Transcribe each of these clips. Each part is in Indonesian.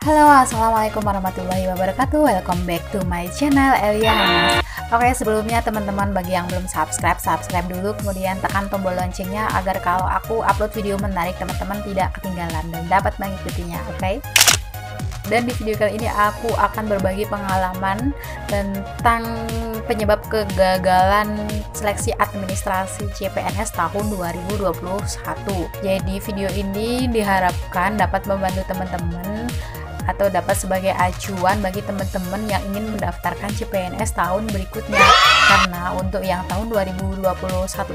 Halo, assalamualaikum warahmatullahi wabarakatuh. Welcome back to my channel Elia Hanas. Oke, sebelumnya teman-teman, bagi yang belum subscribe dulu, kemudian tekan tombol loncengnya agar kalau aku upload video menarik teman-teman tidak ketinggalan dan dapat mengikutinya. Oke. Dan di video kali ini aku akan berbagi pengalaman tentang penyebab kegagalan seleksi administrasi CPNS tahun 2021. Jadi video ini diharapkan dapat membantu teman-teman atau dapat sebagai acuan bagi teman-teman yang ingin mendaftarkan CPNS tahun berikutnya, karena untuk yang tahun 2021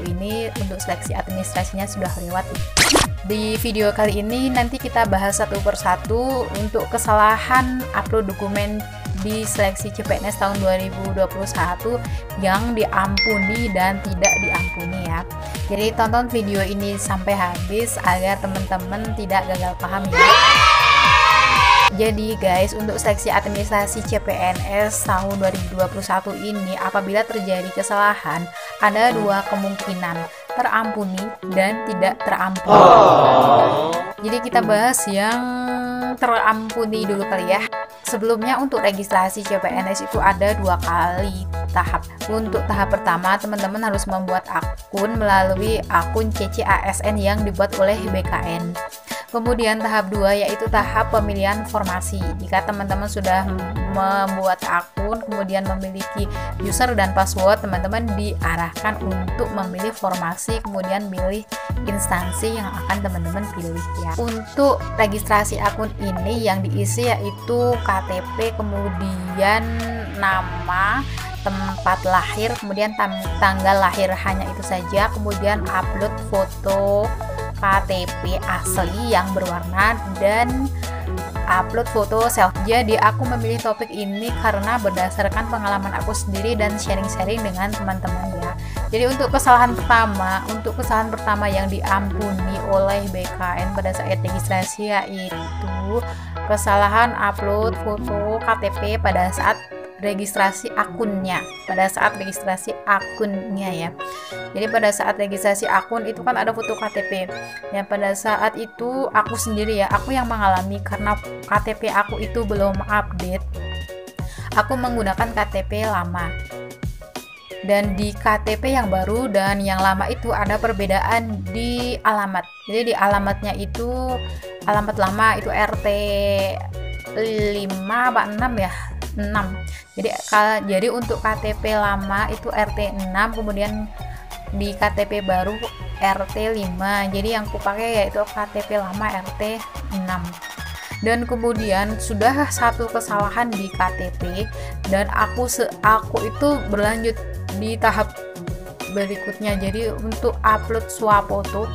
ini untuk seleksi administrasinya sudah lewat. Di video kali ini nanti kita bahas satu persatu untuk kesalahan upload dokumen di seleksi CPNS tahun 2021 yang diampuni dan tidak diampuni ya. Jadi tonton video ini sampai habis agar teman-teman tidak gagal paham ya. Jadi guys, untuk seleksi administrasi CPNS tahun 2021 ini apabila terjadi kesalahan ada dua kemungkinan, terampuni dan tidak terampuni. Jadi kita bahas yang terampuni dulu kali ya. Sebelumnya untuk registrasi CPNS itu ada dua kali tahap. Untuk tahap pertama teman-teman harus membuat akun melalui akun CCASN yang dibuat oleh BKN. Kemudian tahap 2 yaitu tahap pemilihan formasi. Jika teman-teman sudah membuat akun kemudian memiliki user dan password, teman-teman diarahkan untuk memilih formasi kemudian pilih instansi yang akan teman-teman pilih ya. Untuk registrasi akun ini yang diisi yaitu KTP, kemudian nama, tempat lahir, kemudian tanggal lahir, hanya itu saja. Kemudian upload foto KTP asli yang berwarna dan upload foto selfie. Jadi aku memilih topik ini karena berdasarkan pengalaman aku sendiri dan sharing-sharing dengan teman-teman ya. Jadi untuk kesalahan pertama yang diampuni oleh BKN pada saat registrasi yaitu kesalahan upload foto KTP pada saat registrasi akunnya, ya. Jadi pada saat registrasi akun itu kan ada foto KTP. Dan pada saat itu aku sendiri ya, aku yang mengalami karena KTP aku itu belum update. Aku menggunakan KTP lama. Dan di KTP yang baru dan yang lama itu ada perbedaan di alamat. Jadi di alamatnya itu alamat lama itu RT 5 apa 6 ya? 6. Jadi untuk KTP lama itu RT 6, kemudian di KTP baru RT 5. Jadi yang kupakai yaitu KTP lama RT 6. Dan kemudian sudah satu kesalahan di KTP dan aku itu berlanjut di tahap berikutnya. Jadi untuk upload swafoto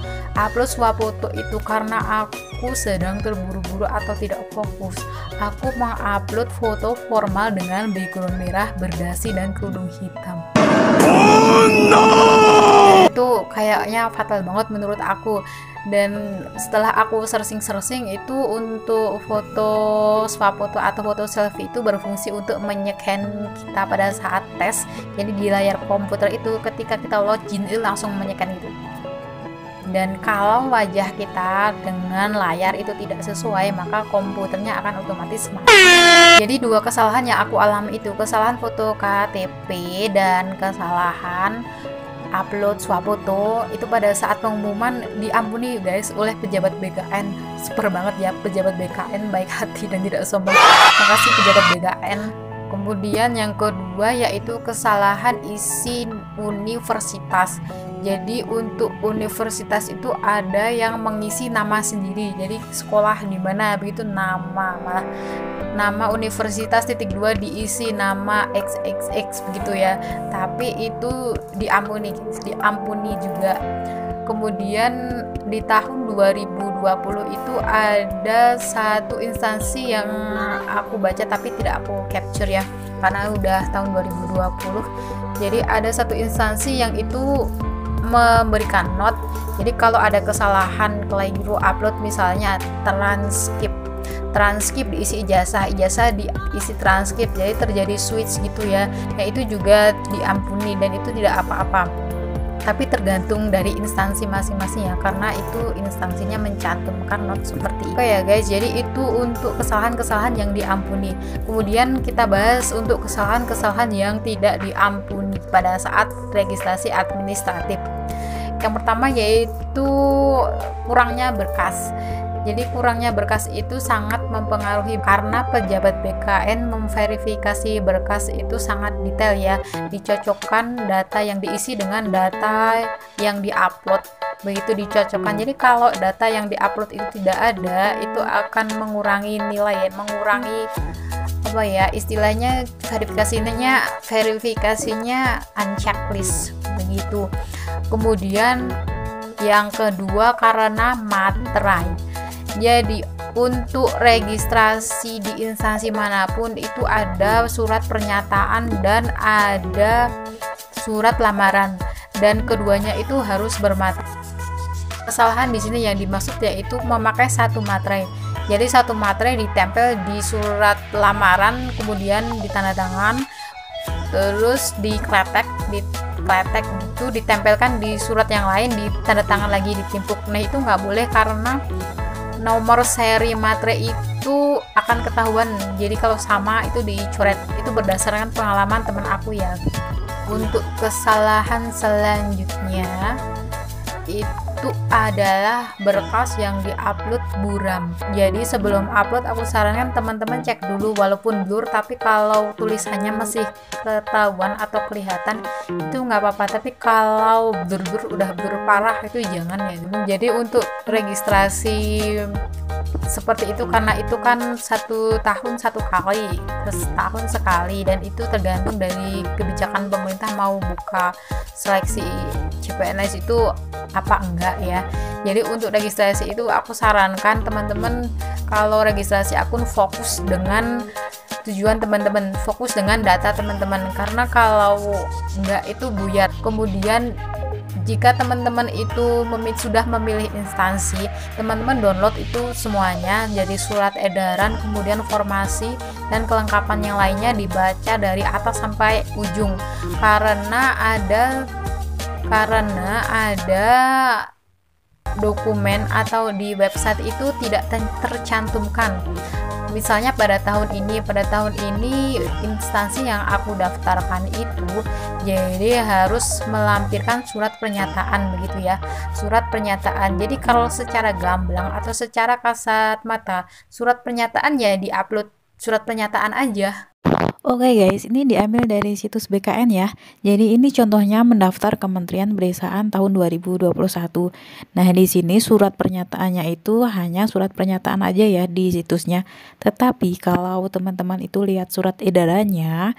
itu karena aku sedang terburu-buru atau tidak fokus, aku mengupload foto formal dengan background merah berdasi dan kerudung hitam. Oh no! Itu kayaknya fatal banget menurut aku. Dan setelah aku searching itu untuk foto swafoto atau foto selfie itu berfungsi untuk menyekan kita pada saat tes. Jadi di layar komputer itu ketika kita login itu langsung menyekan itu. Dan kalau wajah kita dengan layar itu tidak sesuai, maka komputernya akan otomatis mati. Jadi dua kesalahan yang aku alami itu, kesalahan foto KTP dan kesalahan upload swafoto itu pada saat pengumuman diampuni guys oleh pejabat BKN. Super banget ya pejabat BKN, baik hati dan tidak sombong. Makasih pejabat BKN. Kemudian yang kedua yaitu kesalahan isi universitas. Jadi untuk universitas itu ada yang mengisi nama sendiri. Jadi sekolah di mana begitu nama universitas _2 diisi nama XXX begitu ya. Tapi itu diampuni juga. Kemudian di tahun 2020 itu ada satu instansi yang aku baca tapi tidak aku capture ya karena udah tahun 2020. Jadi ada satu instansi yang itu memberikan not. Jadi kalau ada kesalahan keliru upload, misalnya transkrip diisi ijazah diisi transkrip, jadi terjadi switch gitu ya. Nah itu juga diampuni dan itu tidak apa-apa. tapi tergantung dari instansi masing-masing ya, karena itu instansinya mencantumkan not seperti itu ya guys. Jadi itu untuk kesalahan-kesalahan yang diampuni. Kemudian kita bahas untuk kesalahan-kesalahan yang tidak diampuni pada saat registrasi administratif. Yang pertama yaitu kurangnya berkas. Jadi kurangnya berkas itu sangat mempengaruhi karena pejabat BKN memverifikasi berkas itu sangat detail ya, dicocokkan data yang diisi dengan data yang diupload, begitu dicocokkan. Jadi kalau data yang diupload itu tidak ada, itu akan mengurangi nilai, mengurangi apa ya istilahnya, verifikasinya unchecklist begitu. Kemudian yang kedua karena materai. Jadi untuk registrasi di instansi manapun itu ada surat pernyataan dan ada surat lamaran, dan keduanya itu harus bermaterai. Kesalahan di sini yang dimaksud yaitu memakai satu materai. Jadi satu materai ditempel di surat lamaran, kemudian ditandatangan, terus dikletek gitu, ditempelkan di surat yang lain, ditandatangan lagi, ditimpuk. Nah itu nggak boleh karena nomor seri materai itu akan ketahuan. Jadi kalau sama itu dicoret. Itu berdasarkan pengalaman teman aku ya. Untuk kesalahan selanjutnya itu adalah berkas yang diupload buram. Jadi sebelum upload aku sarankan teman-teman cek dulu, walaupun blur, tapi kalau tulisannya masih ketahuan atau kelihatan itu nggak apa-apa, tapi kalau blur udah blur parah itu jangan ya. Jadi untuk registrasi seperti itu, karena itu kan 1 tahun 1 kali, setahun sekali, dan itu tergantung dari kebijakan pemerintah mau buka seleksi CPNS itu apa enggak ya. Jadi untuk registrasi itu aku sarankan teman-teman kalau registrasi akun fokus dengan tujuan teman-teman, fokus dengan data teman-teman, karena kalau enggak itu buyar. Kemudian jika teman-teman itu sudah memilih instansi, teman-teman download itu semuanya, jadi surat edaran, kemudian formasi dan kelengkapan yang lainnya dibaca dari atas sampai ujung, karena ada dokumen atau di website itu tidak tercantumkan. Misalnya pada tahun ini instansi yang aku daftarkan itu jadi harus melampirkan surat pernyataan begitu ya, surat pernyataan. Jadi kalau secara gamblang atau secara kasat mata surat pernyataan ya diupload surat pernyataan aja. Oke guys, ini diambil dari situs BKN ya. Jadi ini contohnya mendaftar Kementerian Pedesaan tahun 2021. Nah, di sini surat pernyataannya itu hanya surat pernyataan aja ya di situsnya. Tetapi kalau teman-teman itu lihat surat edarannya,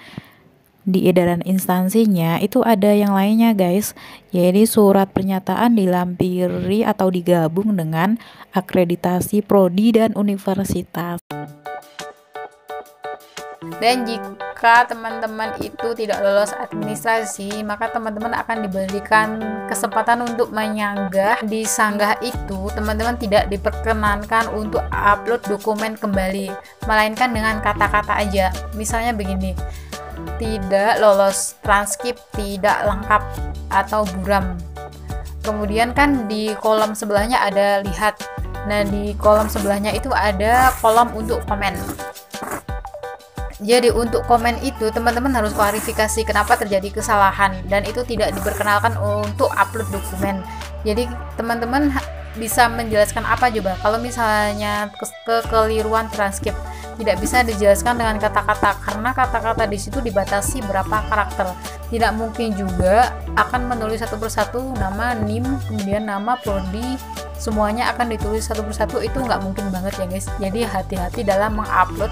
di edaran instansinya itu ada yang lainnya guys. Jadi surat pernyataan dilampiri atau digabung dengan akreditasi prodi dan universitas. Dan jika teman-teman itu tidak lolos administrasi, maka teman-teman akan diberikan kesempatan untuk menyanggah. Di sanggah itu teman-teman tidak diperkenankan untuk upload dokumen kembali, melainkan dengan kata-kata aja. Misalnya begini, tidak lolos transkrip, tidak lengkap, atau buram. Kemudian kan di kolom sebelahnya ada lihat. Nah di kolom sebelahnya itu ada kolom untuk komen. Jadi untuk komen itu teman-teman harus klarifikasi kenapa terjadi kesalahan, dan itu tidak diperkenalkan untuk upload dokumen. Jadi teman-teman bisa menjelaskan apa coba kalau misalnya kekeliruan transkrip, tidak bisa dijelaskan dengan kata-kata karena kata-kata di situ dibatasi berapa karakter. Tidak mungkin juga akan menulis satu persatu nama NIM kemudian nama prodi, semuanya akan ditulis satu persatu, itu nggak mungkin banget ya guys. Jadi hati-hati dalam mengupload,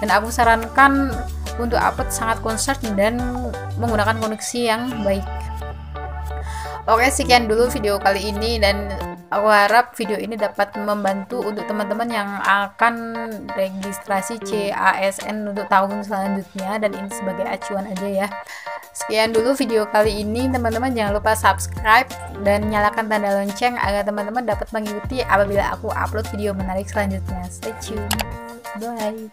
dan aku sarankan untuk upload sangat concern dan menggunakan koneksi yang baik. Oke, sekian dulu video kali ini, dan aku harap video ini dapat membantu untuk teman-teman yang akan registrasi CASN untuk tahun selanjutnya, dan ini sebagai acuan aja ya. Sekian dulu video kali ini, teman-teman jangan lupa subscribe dan nyalakan tanda lonceng agar teman-teman dapat mengikuti apabila aku upload video menarik selanjutnya. Stay tune. Bye.